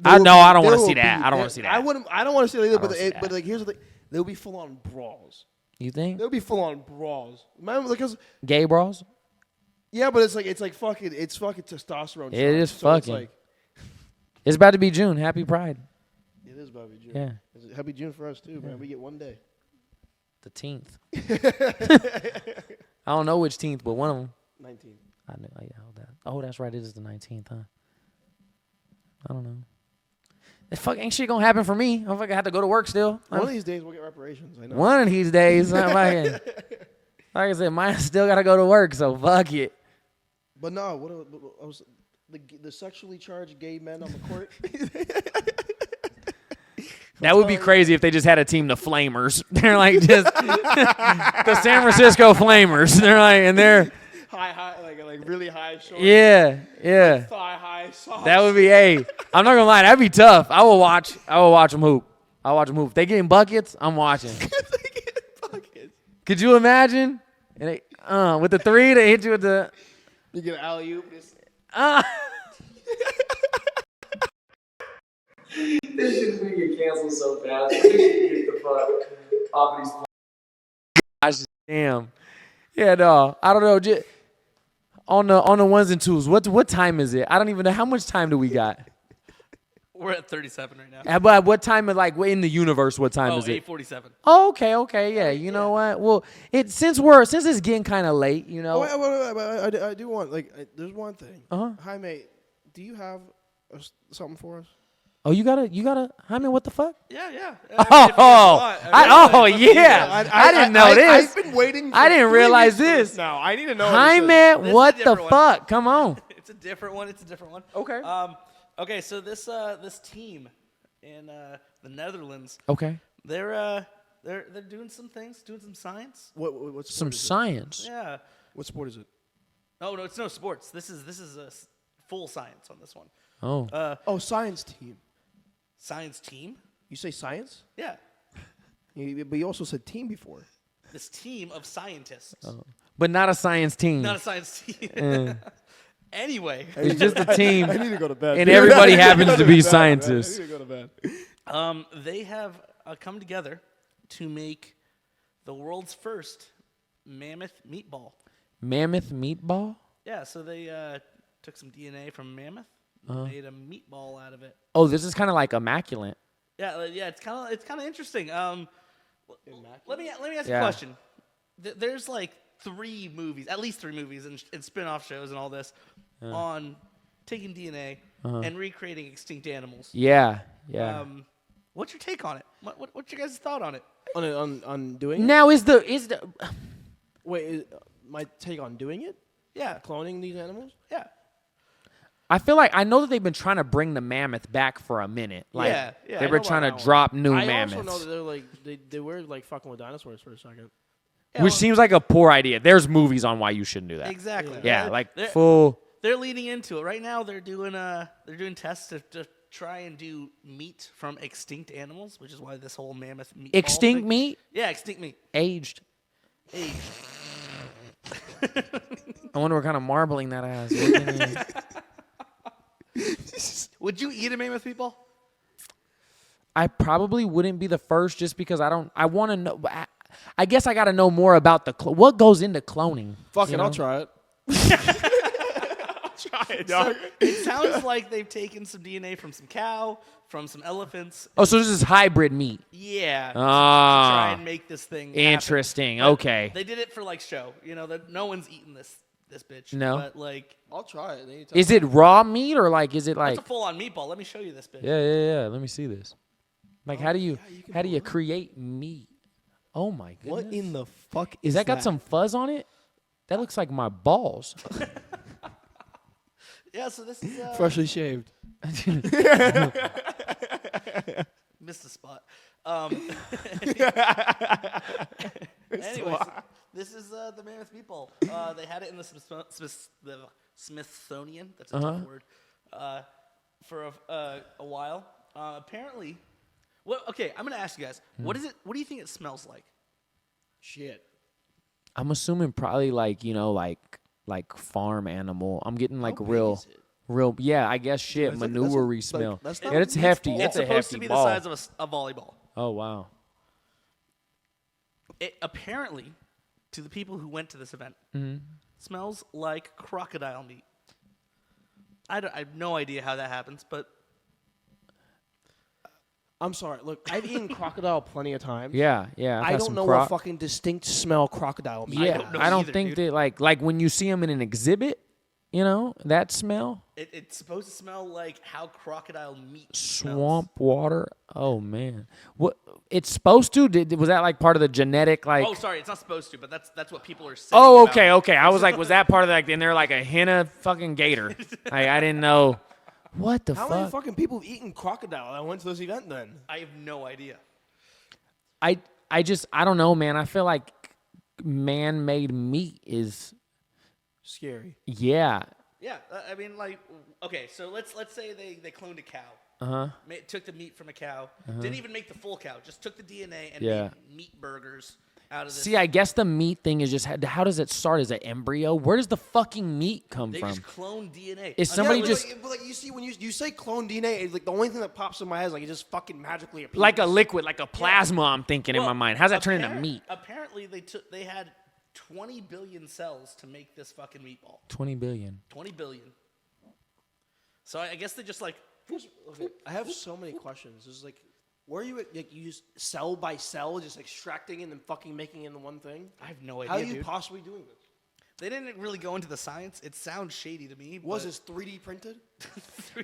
I don't want to see that. I don't want to see that. I don't want to see that either. But like, here's the thing: there will be full on brawls. You think? There'll be full on brawls. Man, because gay brawls? Yeah, but it's fucking testosterone. It is fucking. It's about to be June. Happy Pride. It is about to be June. Yeah. Happy June for us too, man. We get one day. The 10th. I don't know which 10th, but one of them. 19th. I know. Yeah, hold that. Oh, that's right. It is the 19th, huh? I don't know. That fuck ain't shit gonna happen for me. I'm fucking have to go to work still. One of these days we'll get reparations. I know. One of these days, like I said, mine still gotta go to work, so fuck it. But no, what was the sexually charged gay men on the court? That would be crazy if they just had a team, the Flamers. They're like just the San Francisco Flamers. They're like, and they're high, like really high shorts. Yeah. Thigh high socks. That would be, I'm not gonna lie, that'd be tough. I will watch them hoop. If they getting buckets, I'm watching. Could you imagine? And they, with the three, they hit you with the. You get an alley-oop. This shit's gonna get canceled so fast. This shit get the fuck off of these. Gosh damn. Yeah, no, I don't know. Just on the ones and twos. What time is it? I don't even know. How much time do we got? We're at 37 right now. But what time is in the universe? What time is it? 8:47. Oh, okay. Yeah, you know what? Well, since it's getting kind of late, you know. I do want there's one thing. Hi, mate. Do you have something for us? Oh, you gotta. Jaime, what the fuck? Yeah. I didn't know this. I've been waiting. I didn't realize this. Now I need to know. Jaime, what the fuck? Come on. It's a different one. Okay. Okay. So this team in the Netherlands. Okay. They're doing some things, doing some science. What's some science? Yeah. What sport is it? Oh no, it's no sports. This is a full science on this one. Oh. Science team. Science team? You say science? Yeah. But you also said team before. This team of scientists. But not a science team. Not a science team. Anyway. It's just a team. I need to go to bed. And everybody happens to be scientists. I need to go to bed. They have come together to make the world's first mammoth meatball. Mammoth meatball? Yeah, so they took some DNA from mammoth. Made a meatball out of it. Oh, this is kind of like immaculate. Yeah. It's kind of interesting. Let me ask you a question. There's like at least three movies and spin-off shows and all this on taking DNA and recreating extinct animals. Yeah. What's your take on it? What's your guys' thought on it? On doing it? Now is the wait, my take on doing it? Yeah, cloning these animals? Yeah. I feel like I know that they've been trying to bring the mammoth back for a minute. Like, they've been trying to drop new mammoths. I also know that they're like they were like fucking with dinosaurs for a second. Which seems like a poor idea. There's movies on why you shouldn't do that. Exactly. Yeah, full. they're leading into it right now. They're doing tests to try and do meat from extinct animals, which is why this whole mammoth meat. Extinct thing. meat? Yeah, extinct meat. Aged. I wonder what kind of marbling that has. Would you eat a mammoth meatball? I probably wouldn't be the first just because I want to know. I guess I got to know more about what goes into cloning. Fuck it, I'll try it. Try it, dog. So, it sounds like they've taken some DNA from some cow, from some elephants. Oh, so this is hybrid meat. Yeah. To try and make this thing interesting. Happen. Okay. They did it for like show. That no one's eating this bitch. No. But like, I'll try it. Is it raw meat or like is it like? It's a full-on meatball. Let me show you this bitch. Yeah. Let me see this. Like, how do you create meat? Oh my goodness. What in the fuck is that? Got some fuzz on it? That looks like my balls. Yeah, so this is freshly shaved. Missed the spot. Anyways, this is the mammoth meatball. They had it in the Smithsonian. That's a tough word. For a while. Apparently, okay, I'm gonna ask you guys. What is it? What do you think it smells like? Shit. I'm assuming probably like like farm animal. I'm getting like real. Yeah, I guess shit. Manure-y smell. Yeah, it's hefty. That's a hefty ball. It's supposed to be the size of a volleyball. Oh wow. It apparently, to the people who went to this event, smells like crocodile meat. I have no idea how that happens, but I'm sorry. Look, I've eaten crocodile plenty of times. Yeah. I don't know what fucking distinct smell crocodile meat. Yeah, I don't think that like when you see them in an exhibit, that smell. It's supposed to smell like how crocodile meat swamp water. Oh man, what it's supposed to? Was that like part of the genetic like? Oh, sorry, it's not supposed to, but that's what people are saying. Oh, okay. I was like, was that part of like? And they're like a henna fucking gator. I didn't know. What the fuck? How many fucking people have eaten crocodile that went to this event then? I have no idea. I don't know, man. I feel like man-made meat is scary. Yeah. Yeah, I mean, like, okay, so let's say they cloned a cow. Took the meat from a cow. Didn't even make the full cow. Just took the DNA and made meat burgers out of this. See, I guess the meat thing is just how does it start? Is it embryo? Where does the fucking meat come from? They just clone DNA. Is somebody but you see when you say clone DNA, it's like the only thing that pops in my head is like it just fucking magically appears. Like a liquid, like a plasma. I'm thinking in my mind. How's that turn into meat? Apparently, they had 20 billion cells to make this fucking meatball. 20 billion. 20 billion. So I guess they just like. Okay, I have so many questions. It's like, were you just cell by cell, just extracting and then fucking making it into one thing? I have no idea. How are you possibly doing this? They didn't really go into the science. It sounds shady to me. Was this 3D printed?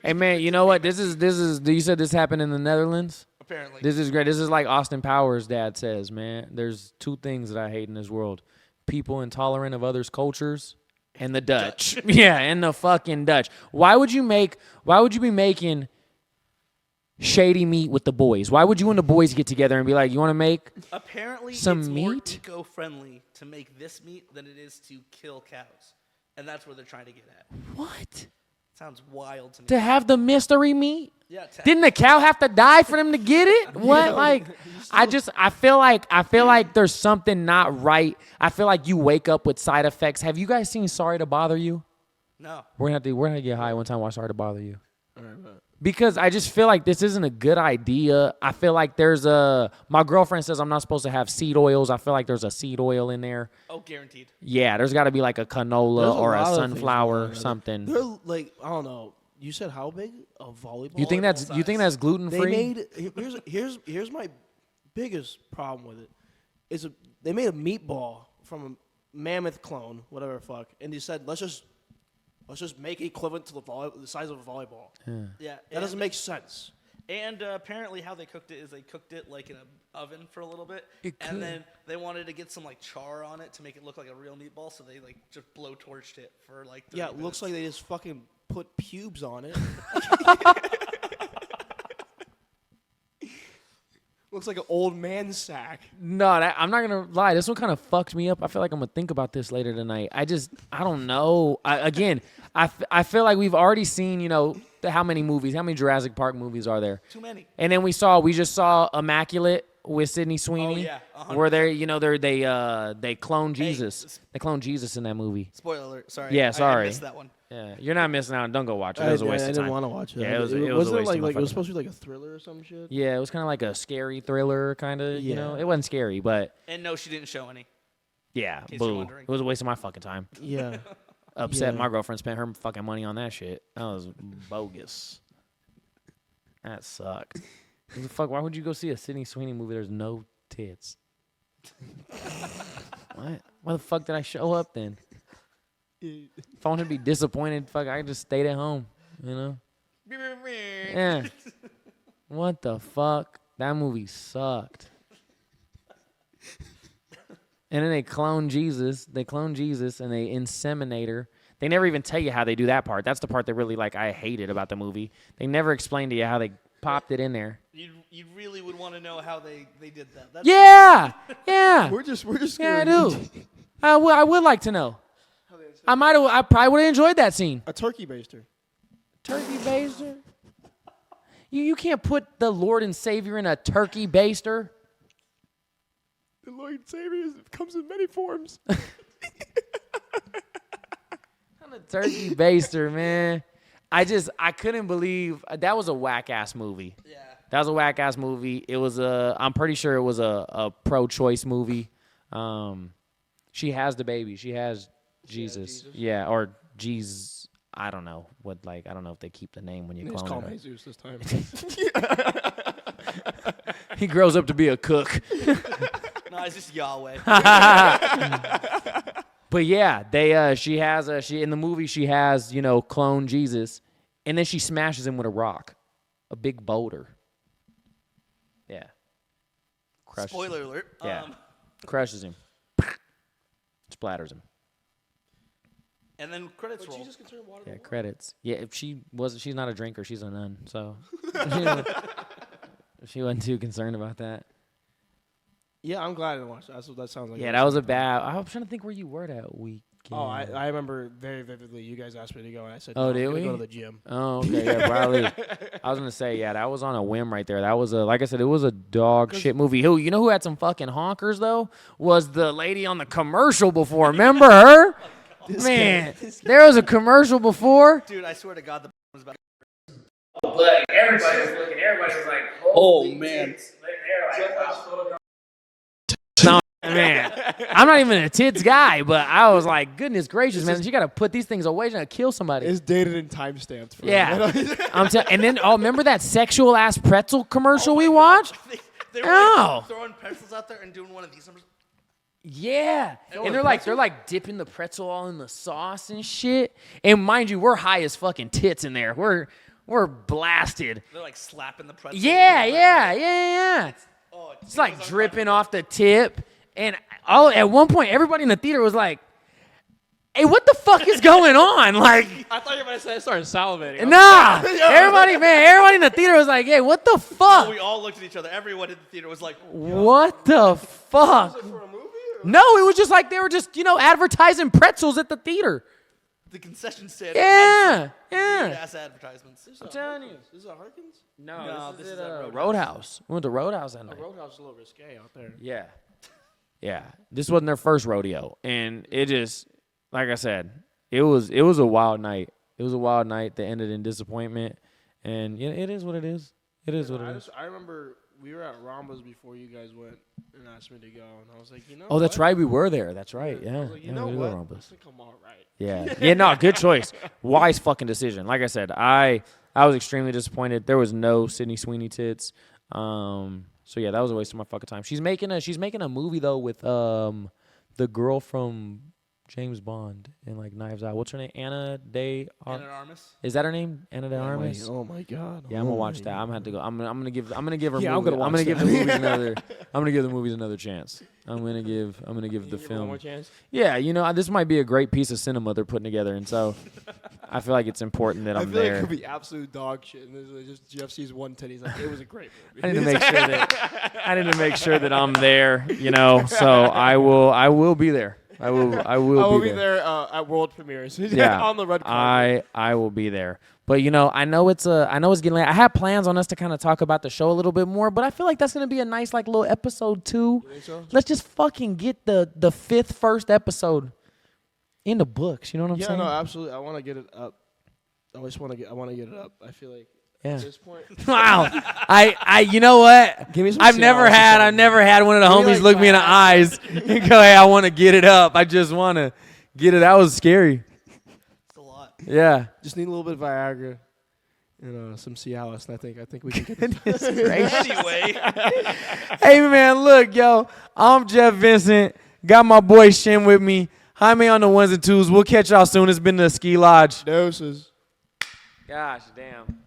Hey man, you know what? This is. You said this happened in the Netherlands. Apparently. This is great. This is like Austin Powers' dad says, man. There's two things that I hate in this world: people intolerant of others' cultures, and the Dutch. Yeah, and the fucking Dutch. Why would you be making shady meat with the boys? Why would you and the boys get together and be like, you want to make apparently some it's meat? More eco-friendly to make this meat than it is to kill cows, and that's where they're trying to get at. What? Sounds wild to me. To have the mystery meat? Yeah. Didn't the cow have to die for them to get it? What? Like, I feel like there's something not right. I feel like you wake up with side effects. Have you guys seen Sorry to Bother You? No. We're gonna get high one time. Watch Sorry to Bother You. All right, man. Because I just feel like this isn't a good idea. I feel like my girlfriend says I'm not supposed to have seed oils. I feel like there's a seed oil in there. Oh, guaranteed. Yeah, there's got to be like a canola or a sunflower or something. They're like, I don't know. You said how big? A volleyball? You think that's gluten free? Here's my biggest problem with it. They made a meatball from a mammoth clone, whatever the fuck, and they said let's just make it equivalent to the size of a volleyball. Yeah, that doesn't make sense. And apparently, how they cooked it is they cooked it like in an oven for a little bit, and then they wanted to get some like char on it to make it look like a real meatball. So they like just blowtorched it for like 30 minutes. It looks like they just fucking put pubes on it. looks like an old man's sack. No, I'm not gonna lie. This one kind of fucked me up. I feel like I'm gonna think about this later tonight. I don't know. I feel like we've already seen, how many Jurassic Park movies are there? Too many. And then we just saw Immaculate with Sydney Sweeney. Oh, yeah. 100%. Where they clone Jesus. They clone Jesus in that movie. Spoiler alert. Sorry. Yeah, sorry. I missed that one. Yeah, you're not missing out. Don't go watch it. It was a waste of time. I didn't want to watch it. Yeah, it was a waste Wasn't of it my like it was fucking supposed to be like a thriller or some shit? Yeah, it was kind of like a scary thriller, kind of. It wasn't scary, but And no, she didn't show any. yeah, case you're boo. wondering. It was a waste of my fucking time. Yeah. Upset. Yeah. My girlfriend spent her fucking money on that shit. That was bogus. That sucked. What the fuck? Why would you go see a Sydney Sweeney movie? There's no tits. What? Why the fuck did I show up then? If I wanted to be disappointed, fuck, I just stayed at home. Yeah. What the fuck? That movie sucked. And then they clone Jesus. They clone Jesus and they inseminate her. They never even tell you how they do that part. That's the part that really I hated about the movie. They never explained to you how they popped it in there. You really would want to know how they did that. That's Yeah. We're just. Yeah, I do. I would like to know. I probably would have enjoyed that scene. A turkey baster. Turkey baster? You can't put the Lord and Savior in a turkey baster. The Lord and Savior comes in many forms. I'm a turkey baster, man. I couldn't believe that was a whack ass movie. Yeah. That was a whack ass movie. It was I'm pretty sure it was a pro choice movie. She has the baby. She has Jesus. Yeah, or Jesus. I don't know I don't know if they keep the name when you Just clone call it. Jesus this time. He grows up to be a cook. No, it's just Yahweh. But yeah, she in the movie she has, clone Jesus, and then she smashes him with a rock, a big boulder. Yeah. Crushes Spoiler him. alert. Yeah. Crushes him. Splatters him. And then credits roll. Yeah, credits. Yeah, if she's not a drinker, she's a nun, so she wasn't too concerned about that. Yeah, I'm glad I didn't watch that. That's what that sounds like. Yeah, that was a bad. I was trying to think where you were that weekend. Oh, I remember very vividly. You guys asked me to go, and I said, "Oh, no, did I'm we? gonna go to the gym." Oh, okay, yeah, probably. I was gonna say, yeah, that was on a whim right there. That was like I said, it was a dog shit movie. Who had some fucking honkers though? Was the lady on the commercial before? Remember her? Man, there was a commercial before. Dude, I swear to God, the was about. But everybody was looking. Everybody was like, "Oh man." No, man, I'm not even a tits guy, but I was like, goodness gracious, man, you got to put these things away. You're going to kill somebody. It's dated and timestamped. Yeah. And then, remember that sexual ass pretzel commercial we watched? They were throwing pencils out there and doing one of these numbers. Yeah. And they're like dipping the pretzel all in the sauce and shit. And mind you, we're high as fucking tits in there. We're blasted. They're like slapping the pretzel. Yeah. It's like dripping off the tip. And at one point, everybody in the theater was like, hey, what the fuck is going on? Like, I thought you were going to say I started salivating. Nah. everybody in the theater was like, hey, what the fuck? We all looked at each other. Everyone in the theater was like, what the fuck? Was it for a movie? No, it was just like they were just, advertising pretzels at the theater. The concession stand. Yeah. Ass advertisements. I'm telling you. Is it Harkins? No, this is at Roadhouse. We went to Roadhouse that night. Roadhouse is a little risque out there. Yeah. This wasn't their first rodeo, and it just, like I said, it was a wild night. It was a wild night that ended in disappointment, and it is what it is. It is what it is. I remember we were at Ramba's before you guys went and asked me to go, and I was like, Oh, that's right, we were there. That's right. Yeah. I was like, you know we what? were Rambas. I think I'm all right. Yeah. No, good choice. Wise fucking decision. Like I said, I was extremely disappointed. There was no Sydney Sweeney tits. So yeah, that was a waste of my fucking time. She's making a movie though with the girl from James Bond and like Knives Out. What's her name? Anna de Armas. Is that her name? Anna de Armas? Oh my god. Yeah, I'm gonna watch that. I'm gonna have to go. I'm gonna give her. Yeah, movie. I'm gonna give watch the that. movies another. I'm gonna give the movies another chance. I'm gonna give the Give it one film. more chance? Yeah, this might be a great piece of cinema they're putting together, and so I feel like it's important that I'm there. I feel like it could be absolute dog shit. And there's just Jeff sees one titty. He's like, it was a great movie. I need to make sure that I'm there, So I will be there. I will be there at world premieres. Yeah, on the red carpet. I will be there. But I know it's getting late. I had plans on us to kind of talk about the show a little bit more, but I feel like that's gonna be a nice like little episode 2. You think so? Let's just fucking get the first episode in the books. You know what I'm saying? Yeah, no, absolutely. I want to get it up. I want to get it up. I feel like at this point. Wow. I you know what? Give me some I've never had one of the homies look me in the eyes and go, "Hey, I want to get it up. I just want to get it." That was scary. It's a lot. Yeah. Just need a little bit of Viagra and some Cialis, and I think we can get this. Anyway. Hey, man, look, yo. I'm Jeff Vincent. Got my boy Schim with me. Jaime on the ones and twos. We'll catch y'all soon. It's been the Ski Lodge. Doses. Gosh, damn.